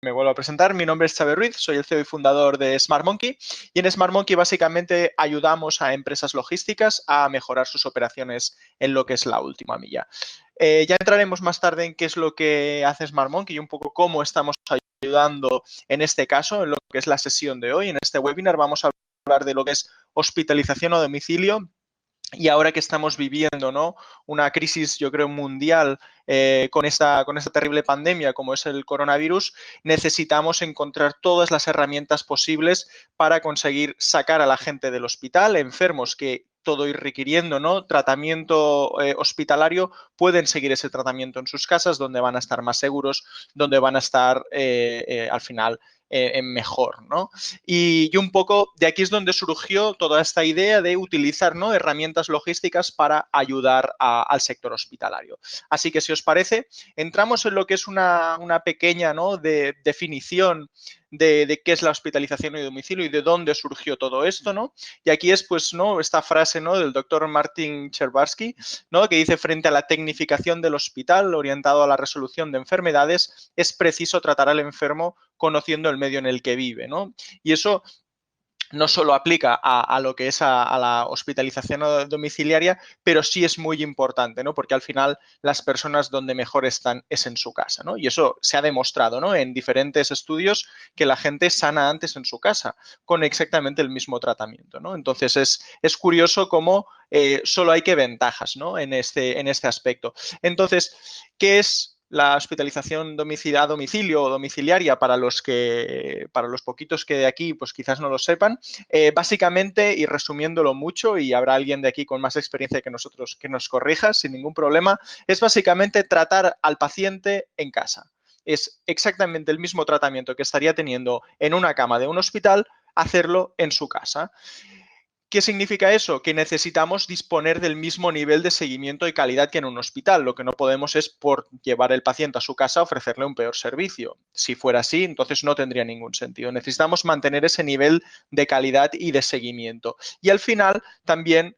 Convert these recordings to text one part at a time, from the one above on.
Me vuelvo a presentar. Mi nombre es Xavier Ruiz, soy el CEO y fundador de SmartMonkey y en SmartMonkey básicamente ayudamos a empresas logísticas a mejorar sus operaciones en lo que es la última milla. Ya entraremos más tarde en qué es lo que hace SmartMonkey y un poco cómo estamos ayudando en este caso, en lo que es la sesión de hoy. En este webinar vamos a hablar de lo que es hospitalización a domicilio. Y ahora que estamos viviendo, ¿no?, una crisis, yo creo, mundial con esta terrible pandemia como es el coronavirus, necesitamos encontrar todas las herramientas posibles para conseguir sacar a la gente del hospital, enfermos que todo ir requiriendo, ¿no?, tratamiento hospitalario, pueden seguir ese tratamiento en sus casas, donde van a estar más seguros, donde van a estar al final mejor, ¿no? Y un poco de aquí es donde surgió toda esta idea de utilizar, ¿no?, herramientas logísticas para ayudar al sector hospitalario. Así que si os parece, entramos en lo que es una pequeña, ¿no?, definición de qué es la hospitalización y domicilio y de dónde surgió todo esto, ¿no? Y aquí es, pues, ¿no?, esta frase, ¿no?, del doctor Martin Cherbarsky, ¿no?, que dice: frente a la tecnificación del hospital orientado a la resolución de enfermedades, es preciso tratar al enfermo conociendo el medio en el que vive, ¿no? Y eso no solo aplica a lo que es a la hospitalización domiciliaria, pero sí es muy importante, ¿no?, porque al final las personas donde mejor están es en su casa, ¿no? Y eso se ha demostrado, ¿no?, en diferentes estudios, que la gente sana antes en su casa con exactamente el mismo tratamiento, ¿no? Entonces es curioso cómo solo hay que ventajas, ¿no?, en este aspecto. Entonces, ¿qué es la hospitalización a domicilio o domiciliaria para los poquitos que de aquí pues quizás no lo sepan? Básicamente, y resumiéndolo mucho, y habrá alguien de aquí con más experiencia que nosotros que nos corrija sin ningún problema, es básicamente tratar al paciente en casa. Es exactamente el mismo tratamiento que estaría teniendo en una cama de un hospital, hacerlo en su casa. ¿Qué significa eso? Que necesitamos disponer del mismo nivel de seguimiento y calidad que en un hospital. Lo que no podemos es, por llevar el paciente a su casa, ofrecerle un peor servicio. Si fuera así, entonces no tendría ningún sentido. Necesitamos mantener ese nivel de calidad y de seguimiento. Y al final también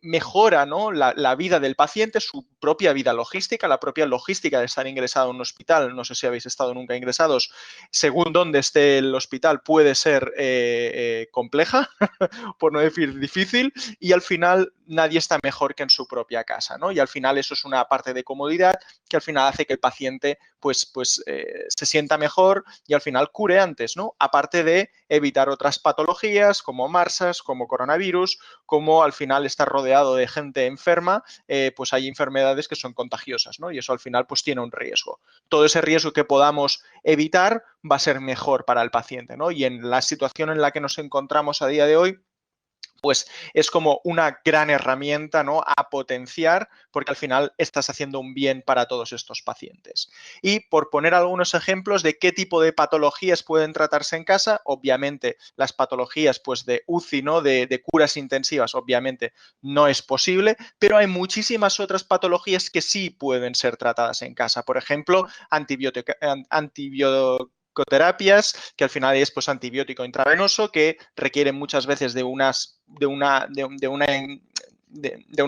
mejora, ¿no?, la vida del paciente, su propia vida logística, la propia logística de estar ingresado en un hospital. No sé si habéis estado nunca ingresados. Según dónde esté el hospital, puede ser compleja, por no decir difícil, y al final nadie está mejor que en su propia casa, ¿no? Y al final eso es una parte de comodidad que al final hace que el paciente se sienta mejor y al final cure antes, ¿no? Aparte de evitar otras patologías como MRSAs, como coronavirus, como al final estar rodeado de gente enferma, pues hay enfermedades que son contagiosas, ¿no? Y eso al final pues tiene un riesgo. Todo ese riesgo que podamos evitar va a ser mejor para el paciente, ¿no? Y en la situación en la que nos encontramos a día de hoy, pues es como una gran herramienta, ¿no?, a potenciar, porque al final estás haciendo un bien para todos estos pacientes. Y por poner algunos ejemplos de qué tipo de patologías pueden tratarse en casa, obviamente las patologías pues de UCI, ¿no?, de curas intensivas, obviamente no es posible, pero hay muchísimas otras patologías que sí pueden ser tratadas en casa. Por ejemplo, terapias, que al final es pues antibiótico intravenoso, que requieren muchas veces de una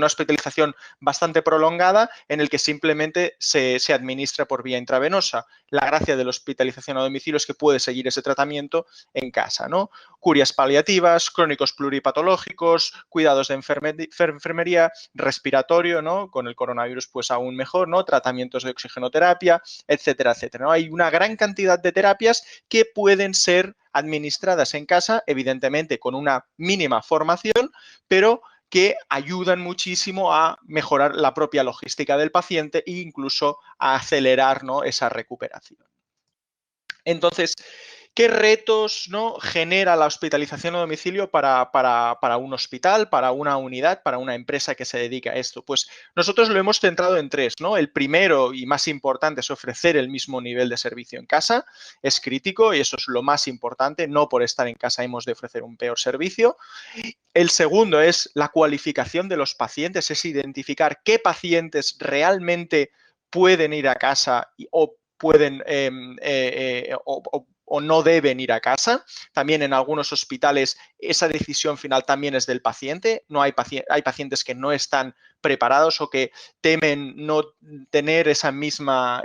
hospitalización bastante prolongada, en el que simplemente se administra por vía intravenosa. La gracia de la hospitalización a domicilio es que puede seguir ese tratamiento en casa, ¿no? Curias paliativas, crónicos pluripatológicos, cuidados de enfermería, respiratorio, ¿no?, con el coronavirus pues aún mejor, ¿no?, tratamientos de oxigenoterapia, etcétera, etcétera, ¿no? Hay una gran cantidad de terapias que pueden ser administradas en casa, evidentemente con una mínima formación, pero que ayudan muchísimo a mejorar la propia logística del paciente e incluso a acelerar, ¿no?, esa recuperación. Entonces, ¿qué retos, ¿no?, genera la hospitalización a domicilio para un hospital, para una unidad, para una empresa que se dedica a esto? Pues nosotros lo hemos centrado en tres, ¿no? El primero y más importante es ofrecer el mismo nivel de servicio en casa. Es crítico y eso es lo más importante. No por estar en casa hemos de ofrecer un peor servicio. El segundo es la cualificación de los pacientes, es identificar qué pacientes realmente pueden ir a casa o pueden o no deben ir a casa. También en algunos hospitales esa decisión final también es del paciente. No hay pacientes que no están preparados o que temen no tener ese mismo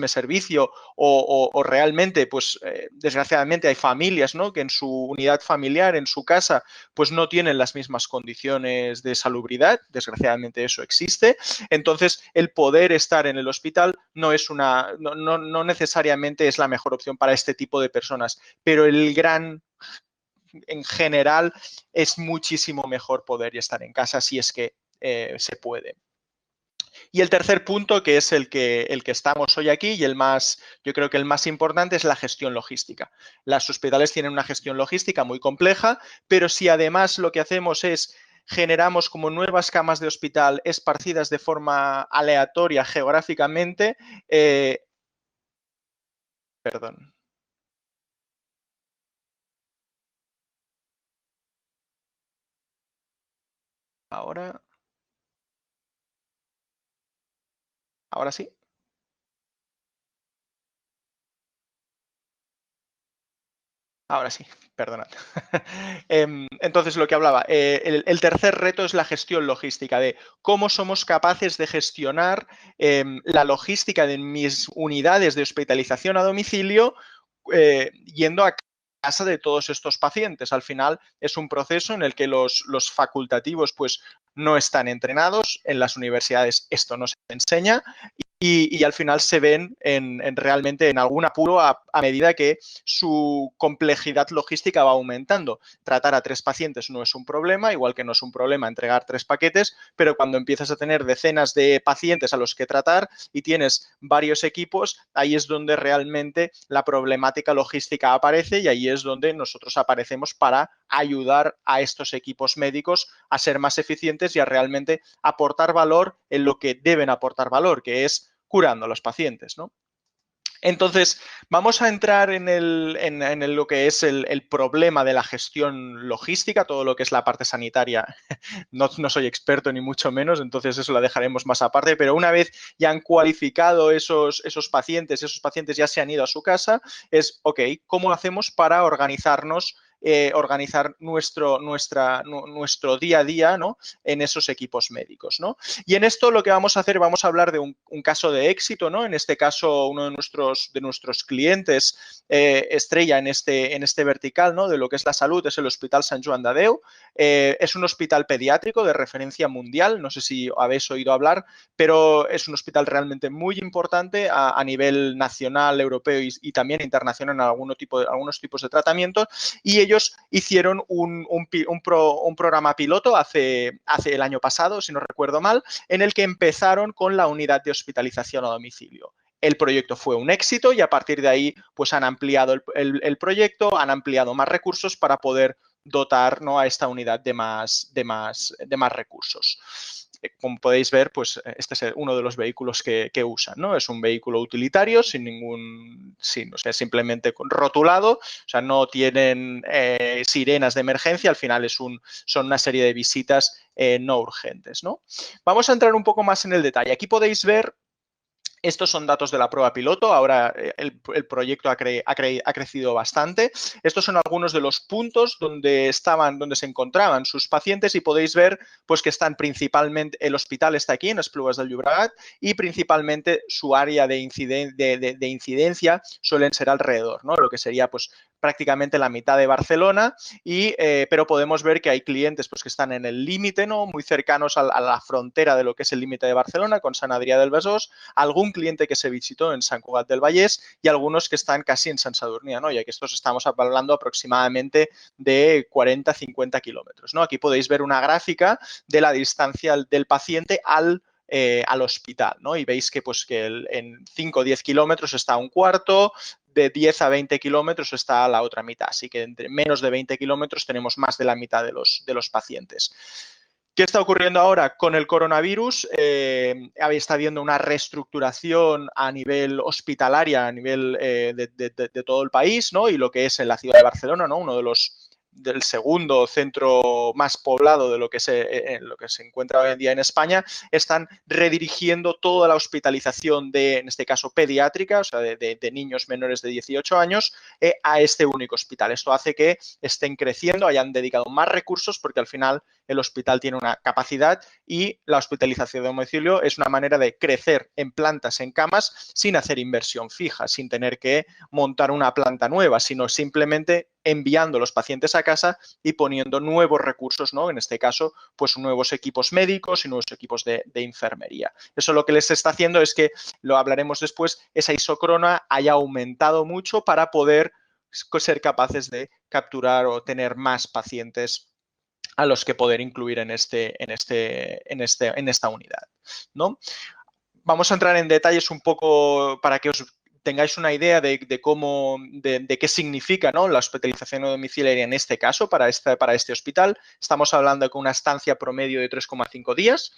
servicio o realmente, pues desgraciadamente hay familias, ¿no?, que en su unidad familiar, en su casa, pues no tienen las mismas condiciones de salubridad. Desgraciadamente eso existe. Entonces, el poder estar en el hospital no es no necesariamente es la mejor opción para este tipo de personas, pero en general es muchísimo mejor poder estar en casa si es que se puede. Y el tercer punto, que es el que estamos hoy aquí y yo creo que el más importante, es la gestión logística. Los hospitales tienen una gestión logística muy compleja, pero si además lo que hacemos es generamos como nuevas camas de hospital esparcidas de forma aleatoria geográficamente, perdón, ahora, ahora sí. Ahora sí, perdonad. Entonces, lo que hablaba, el tercer reto es la gestión logística, de cómo somos capaces de gestionar la logística de mis unidades de hospitalización a domicilio yendo a casa de todos estos pacientes. Al final es un proceso en el que los facultativos pues, no están entrenados, en las universidades esto no se enseña y al final se ven realmente en algún apuro a medida que su complejidad logística va aumentando. Tratar a 3 pacientes no es un problema, igual que no es un problema entregar 3 paquetes, pero cuando empiezas a tener decenas de pacientes a los que tratar y tienes varios equipos, ahí es donde realmente la problemática logística aparece y ahí es donde nosotros aparecemos para ayudar a estos equipos médicos a ser más eficientes y a realmente aportar valor en lo que deben aportar valor, que es curando a los pacientes, ¿no? Entonces, vamos a entrar lo que es el problema de la gestión logística, todo lo que es la parte sanitaria. No soy experto ni mucho menos, entonces eso lo dejaremos más aparte, pero una vez ya han cualificado esos pacientes ya se han ido a su casa, es, ok, ¿cómo hacemos para organizarnos? Organizar nuestro día a día, ¿no?, en esos equipos médicos, ¿no? Y en esto lo que vamos a hacer, vamos a hablar de un caso de éxito, ¿no? En este caso, uno de nuestros clientes estrella en este vertical, ¿no?, de lo que es la salud, es el Hospital Sant Joan de Déu. Es un hospital pediátrico de referencia mundial, no sé si habéis oído hablar, pero es un hospital realmente muy importante a nivel nacional, europeo y también internacional en algunos tipos de tratamientos, y ellos hicieron un programa piloto hace el año pasado, si no recuerdo mal, en el que empezaron con la unidad de hospitalización a domicilio. El proyecto fue un éxito y a partir de ahí pues han ampliado el proyecto, han ampliado más recursos para poder dotar, ¿no?, a esta unidad de más recursos. Como podéis ver, pues este es uno de los vehículos que usan, ¿no? Es un vehículo utilitario o sea, simplemente rotulado, o sea, no tienen sirenas de emergencia, al final son una serie de visitas no urgentes, ¿no? Vamos a entrar un poco más en el detalle. Aquí podéis ver. Estos son datos de la prueba piloto. Ahora el proyecto ha crecido bastante. Estos son algunos de los puntos donde se encontraban sus pacientes y podéis ver pues, que están principalmente, el hospital está aquí en Esplugues del Llobregat y principalmente su área de incidencia suelen ser alrededor, ¿no? Lo que sería pues prácticamente la mitad de Barcelona, pero podemos ver que hay clientes pues, que están en el límite, ¿no?, muy cercanos a la frontera de lo que es el límite de Barcelona, con Sant Adrià del Besòs, algún cliente que se visitó en Sant Cugat del Vallès y algunos que están casi en Sant Sadurní, ¿no?, ya que estos estamos hablando aproximadamente de 40-50 kilómetros, ¿no? Aquí podéis ver una gráfica de la distancia del paciente al hospital, ¿no? Y veis que, pues, que en 5 o 10 kilómetros está un cuarto, de 10 a 20 kilómetros está la otra mitad, así que entre menos de 20 kilómetros tenemos más de la mitad de los pacientes. ¿Qué está ocurriendo ahora con el coronavirus? Está habiendo una reestructuración a nivel hospitalaria, a nivel de todo el país, ¿no? Y lo que es en la ciudad de Barcelona, ¿no?, uno del segundo centro más poblado de lo que se encuentra hoy en día en España, están redirigiendo toda la hospitalización en este caso pediátrica, o sea, de niños menores de 18 años, a este único hospital. Esto hace que estén creciendo, hayan dedicado más recursos porque al final el hospital tiene una capacidad y la hospitalización de domicilio es una manera de crecer en plantas, en camas, sin hacer inversión fija, sin tener que montar una planta nueva, sino simplemente enviando los pacientes a casa y poniendo nuevos recursos, ¿no? En este caso, pues nuevos equipos médicos y nuevos equipos de enfermería. Eso lo que les está haciendo es que, lo hablaremos después, esa isócrona haya aumentado mucho para poder ser capaces de capturar o tener más pacientes a los que poder incluir en esta unidad, ¿no? Vamos a entrar en detalles un poco para que os tengáis una idea de cómo, de qué significa, ¿no?, la hospitalización domiciliaria en este caso para este hospital. Estamos hablando de una estancia promedio de 3,5 días,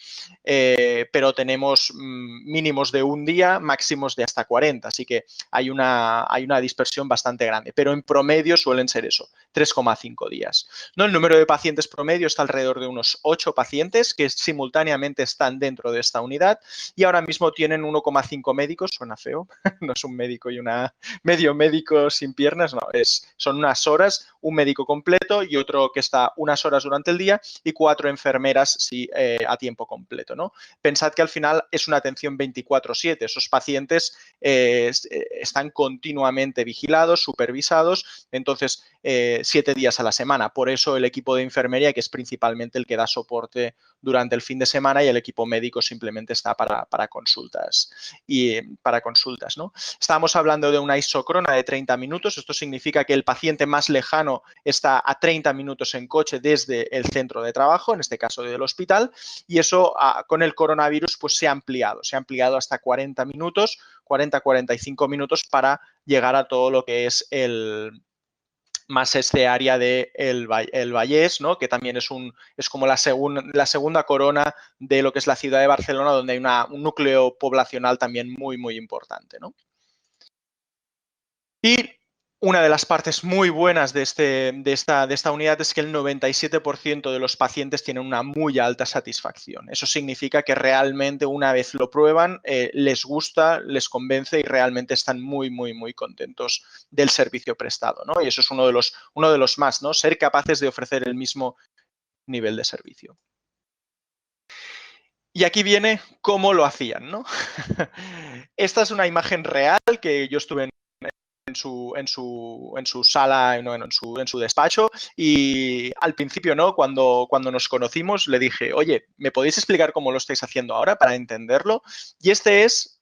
pero tenemos mínimos de un día, máximos de hasta 40, así que hay una dispersión bastante grande, pero en promedio suelen ser eso, 3,5 días. ¿No? El número de pacientes promedio está alrededor de unos 8 pacientes que simultáneamente están dentro de esta unidad y ahora mismo tienen 1,5 médicos, suena feo, no es un médico y una medio médico sin piernas, no, son unas horas, un médico completo y otro que está unas horas durante el día y 4 enfermeras sí, a tiempo completo, ¿no? Pensad que al final es una atención 24/7, esos pacientes están continuamente vigilados, supervisados, entonces 7 días a la semana. Por eso el equipo de enfermería, que es principalmente el que da soporte durante el fin de semana, y el equipo médico simplemente está para consultas. ¿No? Estábamos hablando de una isócrona de 30 minutos. Esto significa que el paciente más lejano está a 30 minutos en coche desde el centro de trabajo, en este caso del hospital, y eso con el coronavirus pues se ha ampliado hasta 40 minutos, 40-45 minutos para llegar a todo lo que es más este área de el Vallès, ¿no?, que también es como la segunda corona de lo que es la ciudad de Barcelona, donde hay un núcleo poblacional también muy, muy importante, ¿no? Y una de las partes muy buenas de esta unidad es que el 97% de los pacientes tienen una muy alta satisfacción. Eso significa que realmente una vez lo prueban, les gusta, les convence y realmente están muy, muy, muy contentos del servicio prestado, ¿no? Y eso es uno de los más, ¿no? Ser capaces de ofrecer el mismo nivel de servicio. Y aquí viene cómo lo hacían, ¿no? Esta es una imagen real que yo estuve en su sala, no, en su despacho, y al principio, ¿no?, cuando nos conocimos, le dije, oye, ¿me podéis explicar cómo lo estáis haciendo ahora para entenderlo? Y esto es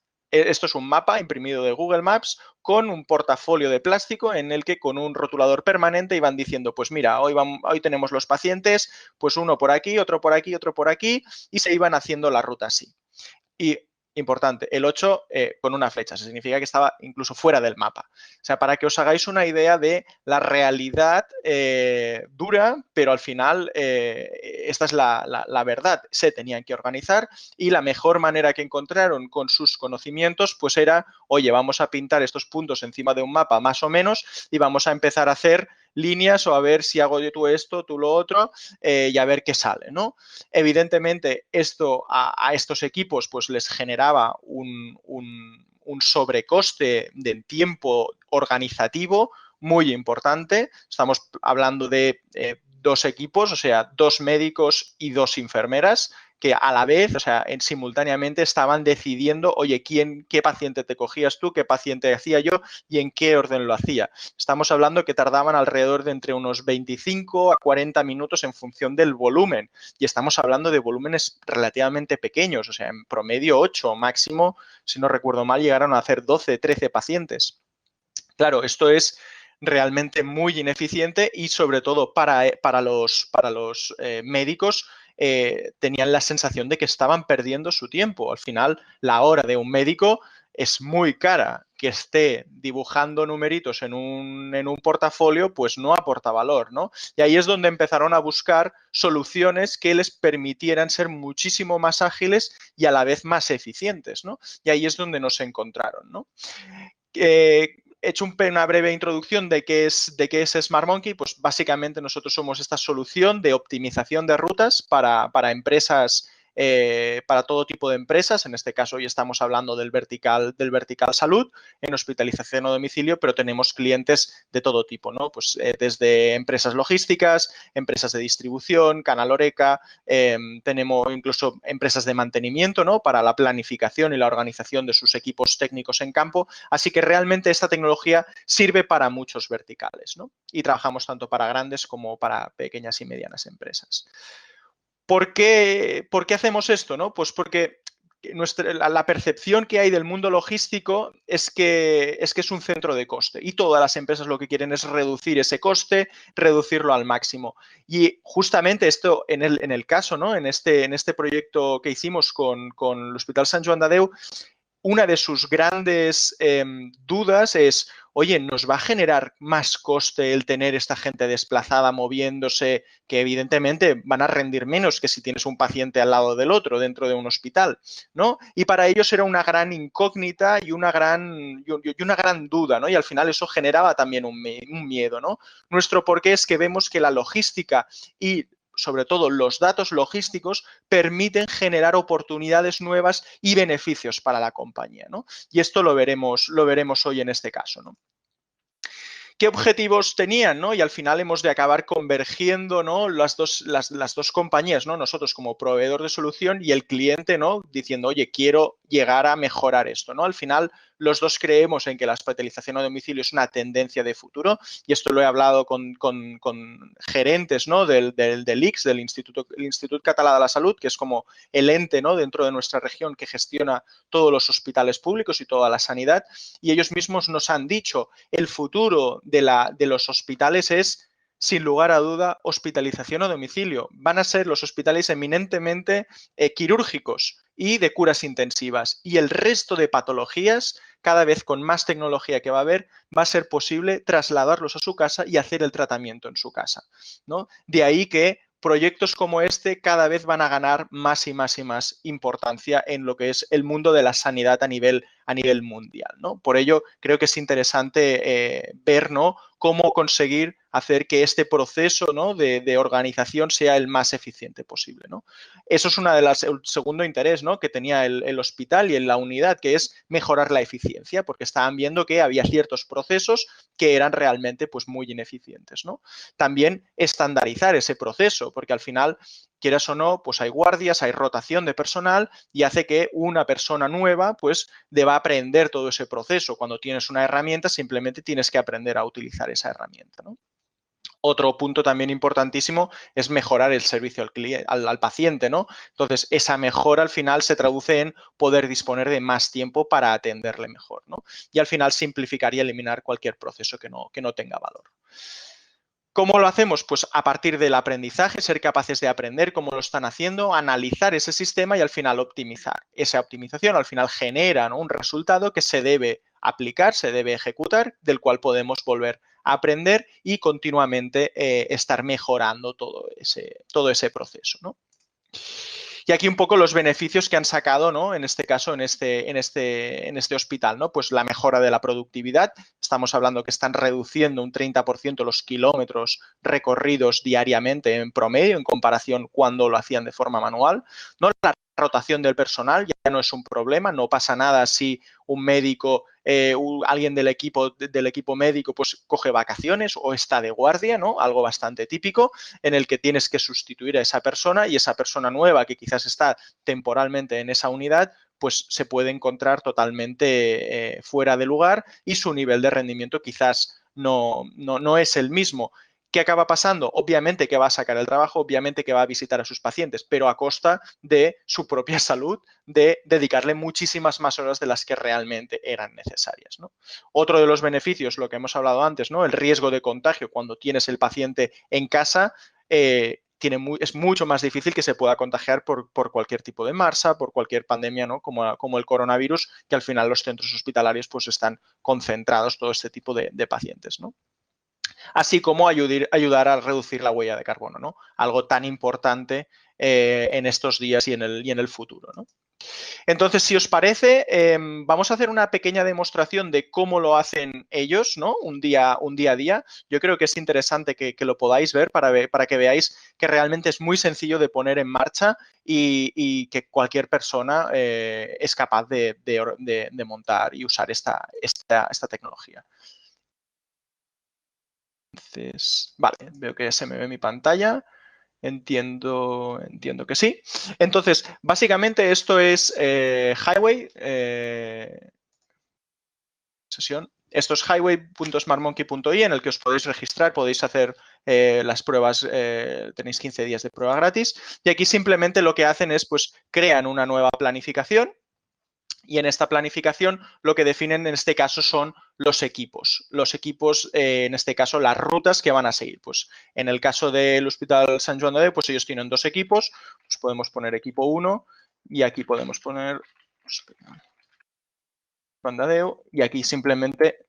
un mapa imprimido de Google Maps con un portafolio de plástico en el que con un rotulador permanente iban diciendo, pues mira, hoy tenemos los pacientes, pues uno por aquí, otro por aquí, otro por aquí, y se iban haciendo la ruta así. Y importante, el 8 con una flecha, eso significa que estaba incluso fuera del mapa. O sea, para que os hagáis una idea de la realidad dura, pero al final esta es la verdad. Se tenían que organizar y la mejor manera que encontraron con sus conocimientos pues era, oye, vamos a pintar estos puntos encima de un mapa más o menos y vamos a empezar a hacer líneas o a ver si hago yo tú esto, tú lo otro y a ver qué sale, ¿no? Evidentemente, esto a estos equipos pues les generaba un sobrecoste del tiempo organizativo muy importante. Estamos hablando de 2 equipos, o sea, 2 médicos y 2 enfermeras que a la vez, o sea, simultáneamente estaban decidiendo, oye, qué paciente te cogías tú, qué paciente hacía yo y en qué orden lo hacía. Estamos hablando que tardaban alrededor de entre unos 25 a 40 minutos en función del volumen y estamos hablando de volúmenes relativamente pequeños, o sea, en promedio 8, máximo, si no recuerdo mal, llegaron a hacer 12, 13 pacientes. Claro, esto es realmente muy ineficiente y sobre todo para los médicos tenían la sensación de que estaban perdiendo su tiempo. Al final, la hora de un médico es muy cara. Que esté dibujando numeritos en un portafolio, pues no aporta valor, ¿no? Y ahí es donde empezaron a buscar soluciones que les permitieran ser muchísimo más ágiles y a la vez más eficientes, ¿no? Y ahí es donde nos encontraron, ¿no? He hecho una breve introducción de qué es SmartMonkey. Pues básicamente nosotros somos esta solución de optimización de rutas para empresas para todo tipo de empresas. En este caso hoy estamos hablando del vertical salud, en hospitalización a domicilio, pero tenemos clientes de todo tipo, ¿no? Pues desde empresas logísticas, empresas de distribución, Canal Horeca, tenemos incluso empresas de mantenimiento, ¿no? Para la planificación y la organización de sus equipos técnicos en campo. Así que realmente esta tecnología sirve para muchos verticales, ¿no? Y trabajamos tanto para grandes como para pequeñas y medianas empresas. ¿Por qué hacemos esto? ¿No? Pues porque la percepción que hay del mundo logístico es que es un centro de coste y todas las empresas lo que quieren es reducir ese coste, reducirlo al máximo. Y justamente esto en el caso, ¿no? En este proyecto que hicimos con el Hospital Sant Joan de Déu, una de sus grandes dudas es, oye, ¿nos va a generar más coste el tener esta gente desplazada, moviéndose, que evidentemente van a rendir menos que si tienes un paciente al lado del otro dentro de un hospital, ¿no? Y para ellos era una gran incógnita y una gran duda, ¿no? Y al final eso generaba también un miedo, ¿no? Nuestro porqué es que vemos que la logística y sobre todo los datos logísticos, permiten generar oportunidades nuevas y beneficios para la compañía, ¿no? Y esto lo veremos hoy en este caso, ¿no? ¿Qué objetivos tenían? ¿No? Y al final hemos de acabar convergiendo, ¿no? las dos compañías, ¿no? Nosotros como proveedor de solución y el cliente, ¿no? Diciendo, oye, quiero llegar a mejorar esto, ¿no? Al final, los dos creemos en que la hospitalización a domicilio es una tendencia de futuro y esto lo he hablado con gerentes, ¿no? del ICS, del Instituto Català de la Salud, que es como el ente, ¿no? Dentro de nuestra región que gestiona todos los hospitales públicos y toda la sanidad, y ellos mismos nos han dicho, el futuro de los hospitales es, sin lugar a duda, hospitalización a domicilio. Van a ser los hospitales eminentemente quirúrgicos y de curas intensivas. Y el resto de patologías, cada vez con más tecnología que va a haber, va a ser posible trasladarlos a su casa y hacer el tratamiento en su casa, ¿no? De ahí que proyectos como este cada vez van a ganar más y más y más importancia en lo que es el mundo de la sanidad a nivel mundial, ¿no? Por ello, creo que es interesante ver, ¿no? Cómo conseguir hacer que este proceso, ¿no? de organización sea el más eficiente posible, ¿no? Eso es el segundo interés, ¿no? Que tenía el hospital y en la unidad, que es mejorar la eficiencia, porque estaban viendo que había ciertos procesos que eran realmente pues, muy ineficientes, ¿no? También estandarizar ese proceso, porque al final, quieras o no, pues hay guardias, hay rotación de personal y hace que una persona nueva pues deba aprender todo ese proceso. Cuando tienes una herramienta, simplemente tienes que aprender a utilizar esa herramienta, ¿no? Otro punto también importantísimo es mejorar el servicio al paciente, ¿no? Entonces, esa mejora al final se traduce en poder disponer de más tiempo para atenderle mejor, ¿no? Y al final simplificar y eliminar cualquier proceso que no tenga valor. ¿Cómo lo hacemos? Pues a partir del aprendizaje, ser capaces de aprender cómo lo están haciendo, analizar ese sistema y al final optimizar. Esa optimización al final genera, ¿no? Un resultado que se debe aplicar, se debe ejecutar, del cual podemos volver a aprender y continuamente estar mejorando todo ese proceso, ¿no? Y aquí un poco los beneficios que han sacado, ¿no? En este caso, en este hospital, ¿no? Pues la mejora de la productividad. Estamos hablando que están reduciendo un 30% los kilómetros recorridos diariamente en promedio en comparación cuando lo hacían de forma manual, ¿no? La rotación del personal ya no es un problema, no pasa nada si un médico, alguien del equipo médico pues coge vacaciones o está de guardia, ¿no? Algo bastante típico en el que tienes que sustituir a esa persona y esa persona nueva que quizás está temporalmente en esa unidad pues se puede encontrar totalmente fuera de lugar y su nivel de rendimiento quizás no es el mismo. ¿Qué acaba pasando? Obviamente que va a sacar el trabajo, obviamente que va a visitar a sus pacientes, pero a costa de su propia salud, de dedicarle muchísimas más horas de las que realmente eran necesarias, ¿no? Otro de los beneficios, lo que hemos hablado antes, ¿no? El riesgo de contagio cuando tienes el paciente en casa, es mucho más difícil que se pueda contagiar por cualquier tipo de MRSA, por cualquier pandemia, ¿no? Como el coronavirus, que al final los centros hospitalarios pues están concentrados todo este tipo de pacientes, ¿no? Así como ayudar a reducir la huella de carbono, ¿no? Algo tan importante en estos días y en el futuro, ¿no? Entonces, si os parece, vamos a hacer una pequeña demostración de cómo lo hacen ellos, ¿no? Un día a día. Yo creo que es interesante que lo podáis ver para que veáis que realmente es muy sencillo de poner en marcha y que cualquier persona es capaz de montar y usar esta tecnología. Entonces, vale, veo que se me ve mi pantalla. Entiendo que sí. Entonces, básicamente esto es Highway, sesión. Esto es highway.smartmonkey.i en el que os podéis registrar, podéis hacer las pruebas, tenéis 15 días de prueba gratis. Y aquí simplemente lo que hacen es, pues, crean una nueva planificación. Y en esta planificación lo que definen en este caso son los equipos. Los equipos, en este caso, las rutas que van a seguir. Pues en el caso del Hospital Sant Joan de Déu, pues ellos tienen 2 equipos. Pues podemos poner equipo 1 y aquí podemos poner Joan de Déu y aquí simplemente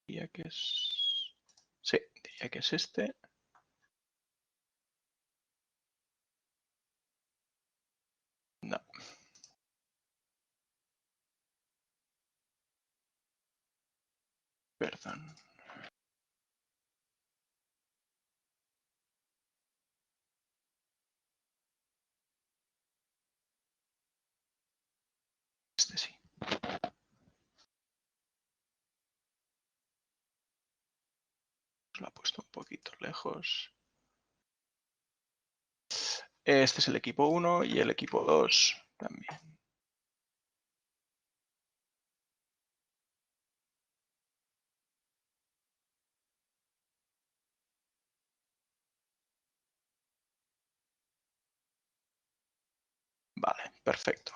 diría que es, sí, diría que es este. No, perdón. Este sí. Lo ha puesto un poquito lejos. Este es el equipo 1 y el equipo 2 también. Vale, perfecto.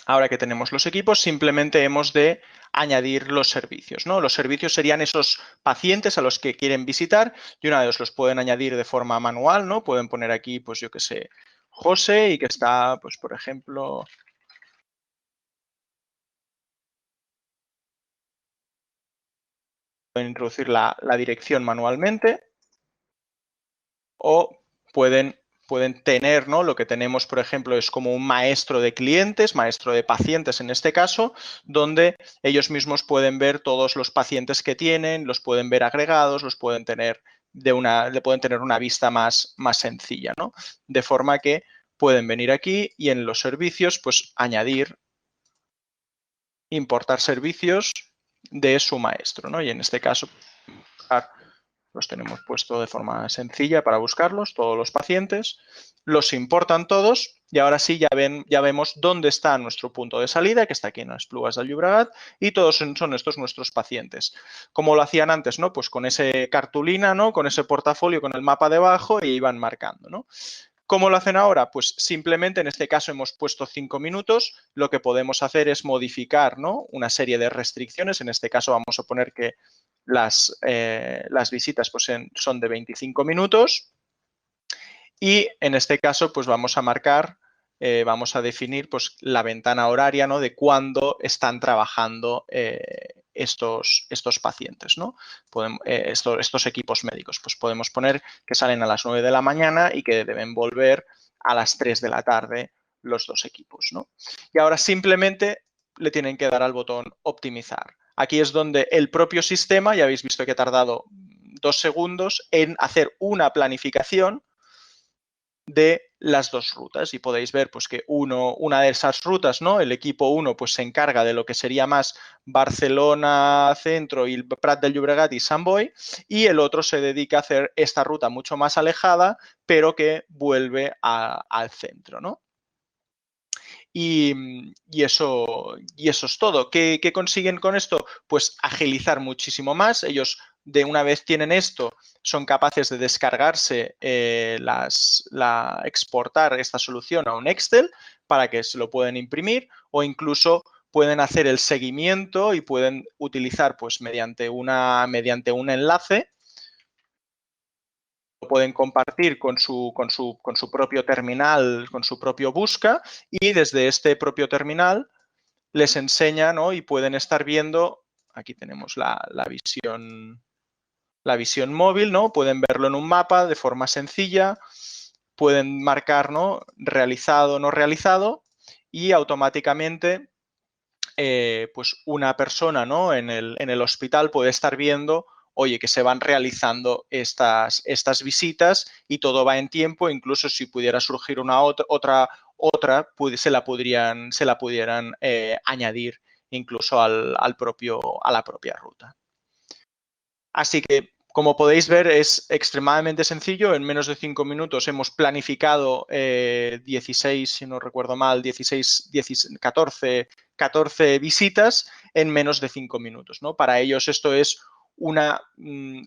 Ahora que tenemos los equipos, simplemente hemos de añadir los servicios, ¿no? Los servicios serían esos pacientes a los que quieren visitar y una vez los pueden añadir de forma manual, ¿no? Pueden poner aquí, pues yo que sé, José y que está, pues por ejemplo, pueden introducir la dirección manualmente o pueden tener, ¿no? Lo que tenemos, por ejemplo, es como un maestro de clientes, maestro de pacientes en este caso, donde ellos mismos pueden ver todos los pacientes que tienen, los pueden ver agregados, los pueden tener le pueden tener una vista más sencilla, ¿no? De forma que pueden venir aquí y en los servicios, pues añadir, importar servicios de su maestro, ¿no? Y en este caso, los tenemos puesto de forma sencilla para buscarlos, todos los pacientes, los importan todos y ahora sí ya vemos dónde está nuestro punto de salida, que está aquí en las Esplugas del Llobregat, y todos son estos nuestros pacientes. Como lo hacían antes, ¿no? Pues con ese cartulina, ¿no? Con ese portafolio, con el mapa debajo y iban marcando, ¿no? ¿Cómo lo hacen ahora? Pues simplemente en este caso hemos puesto 5 minutos. Lo que podemos hacer es modificar, ¿no? Una serie de restricciones. En este caso vamos a poner que las visitas pues, son de 25 minutos y en este caso pues vamos a marcar, vamos a definir pues, la ventana horaria, ¿no? De cuándo están trabajando estos pacientes, ¿no? Estos equipos médicos. Pues podemos poner que salen a las 9 de la mañana y que deben volver a las 3 de la tarde los 2 equipos, ¿no? Y ahora simplemente le tienen que dar al botón optimizar. Aquí es donde el propio sistema, ya habéis visto que ha tardado 2 segundos en hacer una planificación de las 2 rutas y podéis ver pues que una de esas rutas, ¿no? El equipo 1 pues se encarga de lo que sería más Barcelona Centro y Prat del Llobregat y Sant Boi y el otro se dedica a hacer esta ruta mucho más alejada pero que vuelve al centro, ¿no? Y eso es todo. ¿Qué consiguen con esto? Pues agilizar muchísimo más. Ellos, de una vez tienen esto, son capaces de descargarse, exportar esta solución a un Excel para que se lo puedan imprimir o incluso pueden hacer el seguimiento y pueden utilizar pues mediante un enlace, lo pueden compartir con su propio terminal, con su propio busca y desde este propio terminal les enseña, ¿no? Y pueden estar viendo aquí tenemos la visión móvil, ¿no? Pueden verlo en un mapa de forma sencilla, pueden marcar, ¿no? Realizado o no realizado y automáticamente pues una persona, ¿no? en el hospital puede estar viendo, oye, que se van realizando estas visitas y todo va en tiempo, incluso si pudiera surgir una otra se la pudieran añadir incluso a la propia ruta. Así que, como podéis ver, es extremadamente sencillo. En menos de 5 minutos hemos planificado 16, si no recuerdo mal, 14 visitas en menos de 5 minutos, ¿no? Para ellos esto es una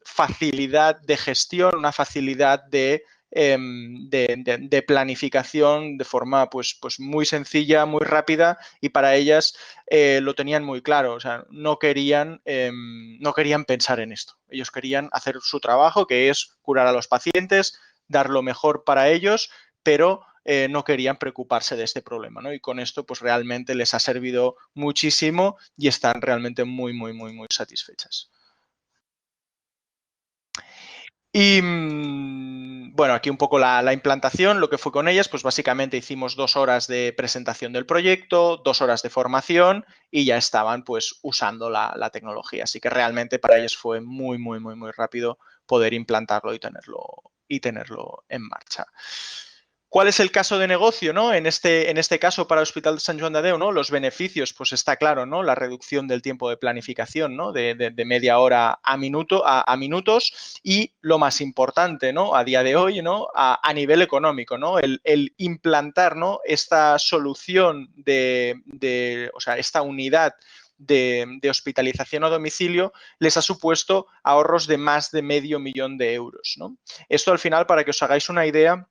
facilidad de gestión, una facilidad de planificación de forma pues muy sencilla, muy rápida, y para ellas lo tenían muy claro. O sea, no querían pensar en esto. Ellos querían hacer su trabajo, que es curar a los pacientes, dar lo mejor para ellos, pero no querían preocuparse de este problema, ¿no? Y con esto pues realmente les ha servido muchísimo y están realmente muy, muy, muy, muy satisfechas. Y bueno, aquí un poco la implantación, lo que fue con ellas, pues básicamente hicimos 2 horas de presentación del proyecto, 2 horas de formación y ya estaban pues usando la tecnología. Así que realmente para ellos fue muy, muy, muy, muy rápido poder implantarlo y tenerlo en marcha. ¿Cuál es el caso de negocio, ¿no? En este caso para el Hospital de Sant Joan de Déu, ¿no? Los beneficios, pues está claro, ¿no? La reducción del tiempo de planificación, ¿no? De media hora a minutos, y lo más importante, ¿no? A día de hoy, ¿no? A nivel económico, ¿no? El implantar, ¿no? Esta solución o sea, esta unidad de hospitalización a domicilio les ha supuesto ahorros de más de €500,000, ¿no? Esto al final, para que os hagáis una idea,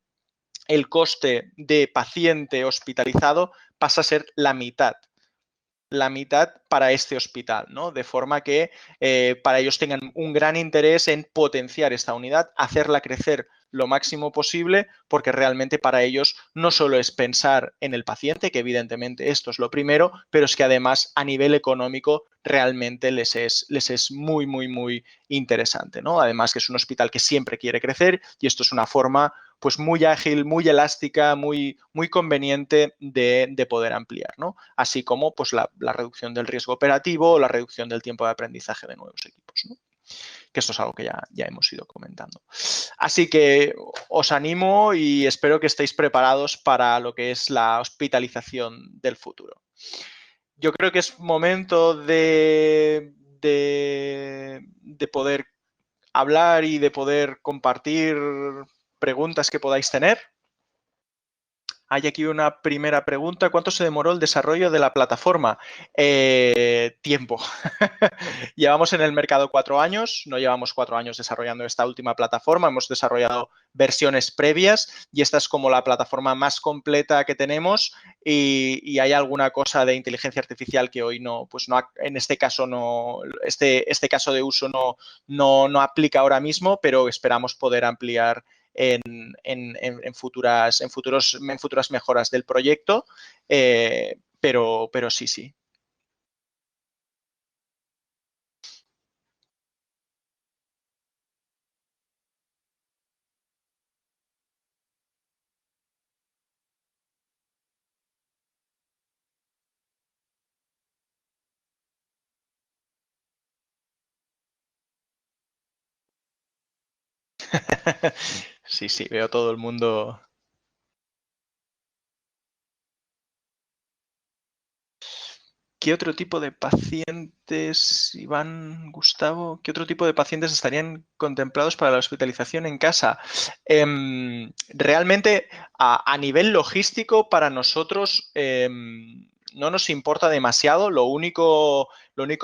el coste de paciente hospitalizado pasa a ser la mitad para este hospital, ¿no? De forma que para ellos tengan un gran interés en potenciar esta unidad, hacerla crecer lo máximo posible, porque realmente para ellos no solo es pensar en el paciente, que evidentemente esto es lo primero, pero es que además a nivel económico realmente les es muy, muy, muy interesante, ¿no? Además que es un hospital que siempre quiere crecer y esto es una forma pues muy ágil, muy elástica, muy, muy conveniente de poder ampliar, ¿no? Así como pues la reducción del riesgo operativo o la reducción del tiempo de aprendizaje de nuevos equipos, ¿no? Que esto es algo que ya hemos ido comentando. Así que os animo y espero que estéis preparados para lo que es la hospitalización del futuro. Yo creo que es momento de poder hablar y de poder compartir preguntas que podáis tener. Hay aquí una primera pregunta. ¿Cuánto se demoró el desarrollo de la plataforma? Tiempo. Llevamos en el mercado 4 años, no llevamos 4 años desarrollando esta última plataforma, hemos desarrollado versiones previas y esta es como la plataforma más completa que tenemos, y hay alguna cosa de inteligencia artificial que hoy no, pues no, en este caso no, este caso de uso no aplica ahora mismo, pero esperamos poder ampliar en futuras mejoras del proyecto, pero sí, sí. Sí, sí, veo todo el mundo. ¿Qué otro tipo de pacientes, Iván, Gustavo, qué otro tipo de pacientes estarían contemplados para la hospitalización en casa? Realmente, a nivel logístico, para nosotros no nos importa demasiado. Lo único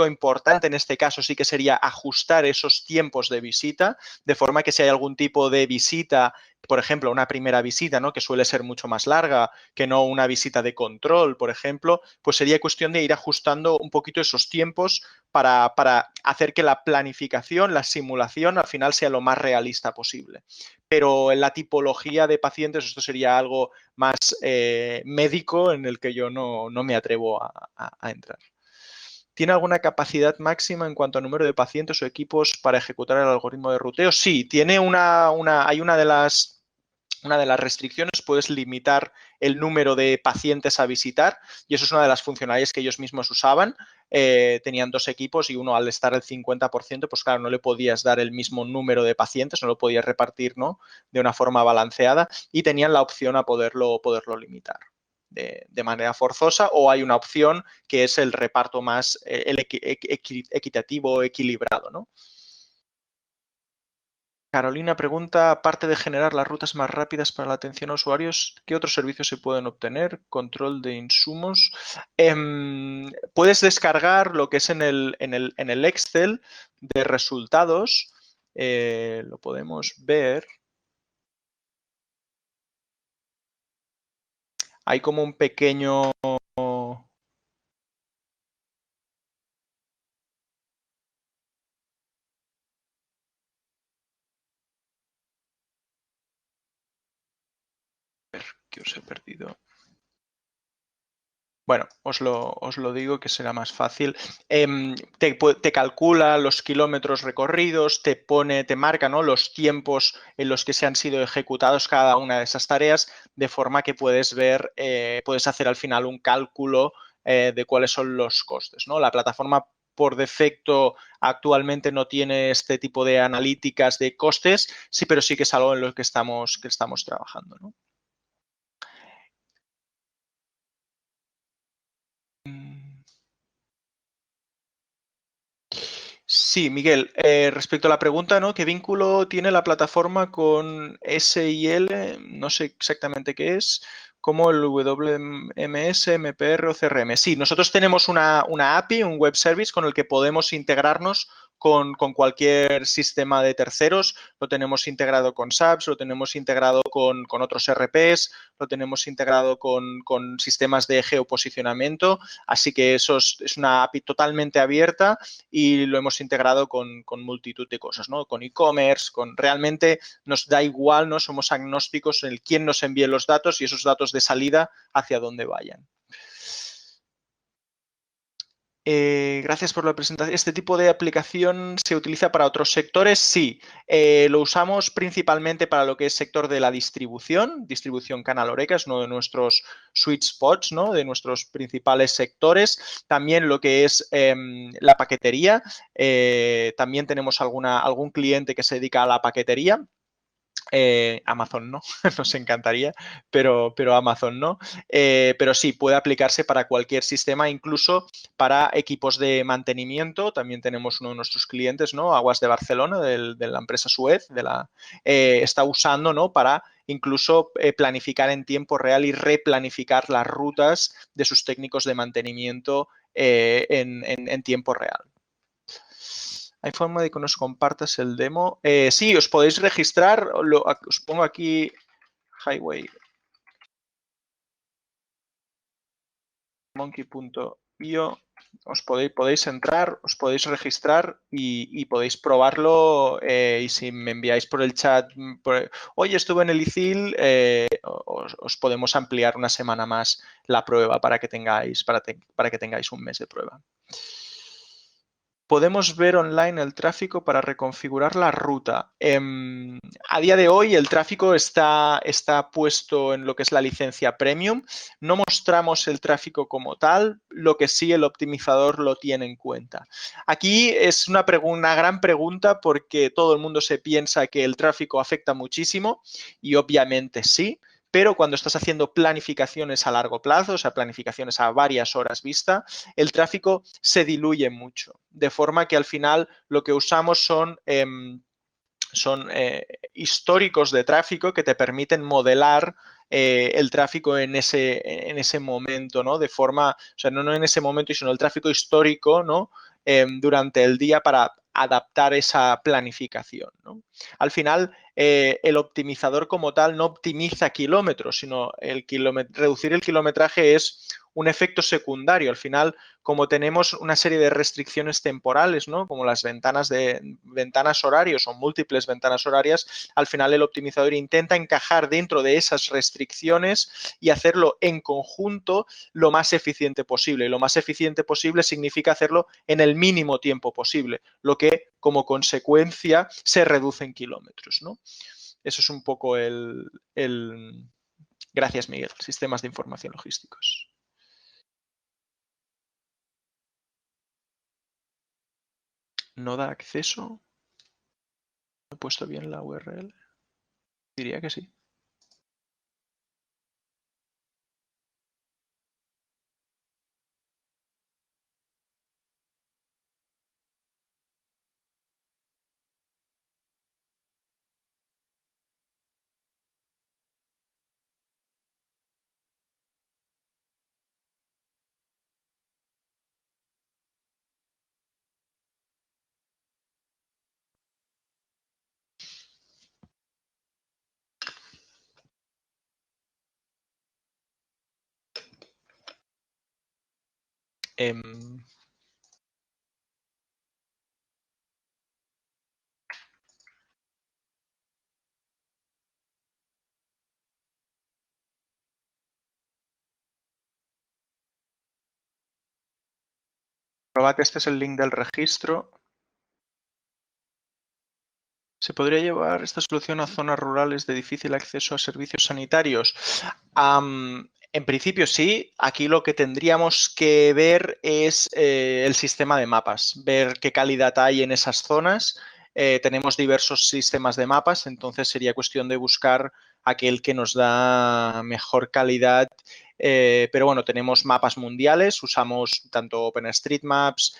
importante en este caso sí que sería ajustar esos tiempos de visita, de forma que si hay algún tipo de visita, por ejemplo, una primera visita, ¿no? Que suele ser mucho más larga que no una visita de control, por ejemplo, pues sería cuestión de ir ajustando un poquito esos tiempos para hacer que la planificación, la simulación, al final sea lo más realista posible. Pero en la tipología de pacientes esto sería algo más médico, en el que yo no me atrevo a entrar. ¿Tiene alguna capacidad máxima en cuanto a número de pacientes o equipos para ejecutar el algoritmo de ruteo? Sí, tiene hay una de las restricciones, puedes limitar el número de pacientes a visitar y eso es una de las funcionalidades que ellos mismos usaban. Tenían 2 equipos y uno al estar al 50%, pues claro, no le podías dar el mismo número de pacientes, no lo podías repartir, ¿no?, de una forma balanceada y tenían la opción a poderlo limitar de manera forzosa, o hay una opción que es el reparto más equitativo, equilibrado, ¿no? Carolina pregunta, aparte de generar las rutas más rápidas para la atención a usuarios, ¿qué otros servicios se pueden obtener? Control de insumos. Puedes descargar lo que es en el Excel de resultados. Lo podemos ver. Hay como un pequeño... que os he perdido. Bueno, os lo digo que será más fácil. Te calcula los kilómetros recorridos, te marca, ¿no?, los tiempos en los que se han sido ejecutados cada una de esas tareas, de forma que puedes ver, puedes hacer al final un cálculo de cuáles son los costes, ¿no? La plataforma por defecto actualmente no tiene este tipo de analíticas de costes, sí, pero sí que es algo en lo que estamos trabajando, ¿no? Sí, Miguel, respecto a la pregunta, ¿no?, ¿qué vínculo tiene la plataforma con SIL? No sé exactamente qué es, como el WMS, MPR o CRM. Sí, nosotros tenemos una API, un web service con el que podemos integrarnos con cualquier sistema de terceros. Lo tenemos integrado con SAPs, lo tenemos integrado con otros RPs, lo tenemos integrado con sistemas de geoposicionamiento. Así que eso es una API totalmente abierta y lo hemos integrado con multitud de cosas, ¿no? Con e-commerce, realmente nos da igual, ¿no? Somos agnósticos en quién nos envíe los datos y esos datos de salida hacia dónde vayan. Gracias por la presentación. ¿Este tipo de aplicación se utiliza para otros sectores? Sí. Lo usamos principalmente para lo que es sector de la distribución Canal Horeca, es uno de nuestros sweet spots, ¿no?, de nuestros principales sectores. También lo que es la paquetería. También tenemos algún cliente que se dedica a la paquetería. Amazon no, nos encantaría, pero Amazon no. Pero sí, puede aplicarse para cualquier sistema, incluso para equipos de mantenimiento. También tenemos uno de nuestros clientes, ¿no?, Aguas de Barcelona, de la empresa Suez, está usando, ¿no?, para incluso planificar en tiempo real y replanificar las rutas de sus técnicos de mantenimiento en tiempo real. ¿Hay forma de que nos compartas el demo? Sí, os podéis registrar. Os pongo aquí Highway monkey.io. Podéis entrar, os podéis registrar y podéis probarlo. Y si me enviáis por el chat, oye, estuve en el ICIL, os podemos ampliar una semana más la prueba para que tengáis un mes de prueba. Podemos ver online el tráfico para reconfigurar la ruta. A día de hoy el tráfico está puesto en lo que es la licencia Premium. No mostramos el tráfico como tal, lo que sí el optimizador lo tiene en cuenta. Aquí es una gran pregunta porque todo el mundo se piensa que el tráfico afecta muchísimo y obviamente sí. Pero cuando estás haciendo planificaciones a largo plazo, o sea, planificaciones a varias horas vista, el tráfico se diluye mucho, de forma que al final lo que usamos son históricos de tráfico que te permiten modelar el tráfico en ese momento, ¿no? De forma, o sea, no en ese momento, sino el tráfico histórico, ¿no?, durante el día para adaptar esa planificación, ¿no? Al final, el optimizador como tal no optimiza kilómetros, sino reducir el kilometraje es un efecto secundario. Al final, como tenemos una serie de restricciones temporales, ¿no? Como las ventanas horarios o múltiples ventanas horarias, al final el optimizador intenta encajar dentro de esas restricciones y hacerlo en conjunto lo más eficiente posible. Y lo más eficiente posible significa hacerlo en el mínimo tiempo posible, lo que como consecuencia se reduce en kilómetros, ¿no? Eso es un poco Gracias, Miguel. Sistemas de información logísticos. ¿No da acceso? ¿He puesto bien la URL? Diría que sí. Em, Probad, este es el link del registro. ¿Se podría llevar esta solución a zonas rurales de difícil acceso a servicios sanitarios? En principio sí. Aquí lo que tendríamos que ver es el sistema de mapas, ver qué calidad hay en esas zonas. Tenemos diversos sistemas de mapas, entonces sería cuestión de buscar aquel que nos da mejor calidad. Pero bueno, tenemos mapas mundiales, usamos tanto OpenStreetMaps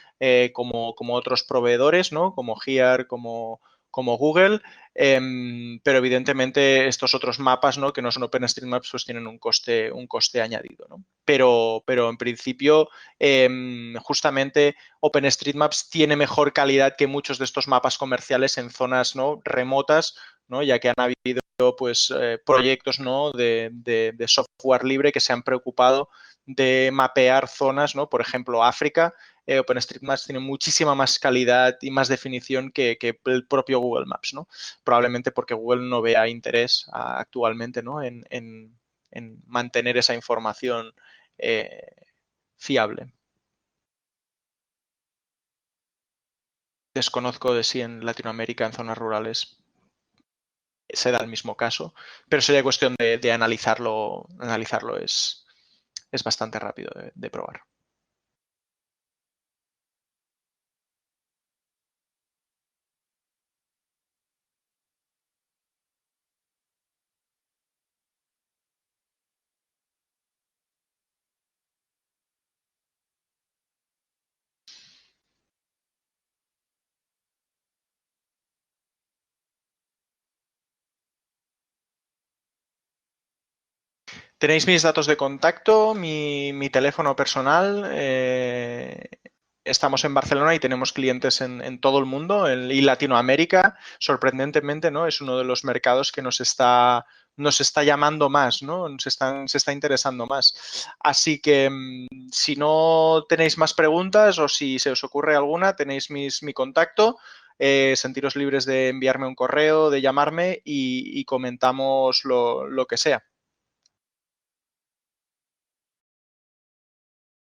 como otros proveedores, ¿no? Como Here, como Google, pero evidentemente estos otros mapas, ¿no? Que no son OpenStreetMaps, pues tienen un coste añadido, ¿no? Pero en principio, justamente OpenStreetMaps tiene mejor calidad que muchos de estos mapas comerciales en zonas, ¿no? remotas, ¿no? Ya que han habido pues, proyectos, ¿no? de software libre que se han preocupado de mapear zonas, ¿no? Por ejemplo, África. OpenStreetMaps tiene muchísima más calidad y más definición que el propio Google Maps, ¿no? Probablemente porque Google no vea interés actualmente, ¿no? en mantener esa información fiable. Desconozco de si en Latinoamérica, en zonas rurales, se da el mismo caso, pero sería cuestión de analizarlo. Analizarlo es bastante rápido de probar. Tenéis mis datos de contacto, mi teléfono personal. Estamos en Barcelona y tenemos clientes en todo el mundo y Latinoamérica, sorprendentemente, ¿no? Es uno de los mercados que nos está llamando más, ¿no? Se está interesando más. Así que si no tenéis más preguntas o si se os ocurre alguna, tenéis mi contacto. Sentiros libres de enviarme un correo, de llamarme y comentamos lo que sea.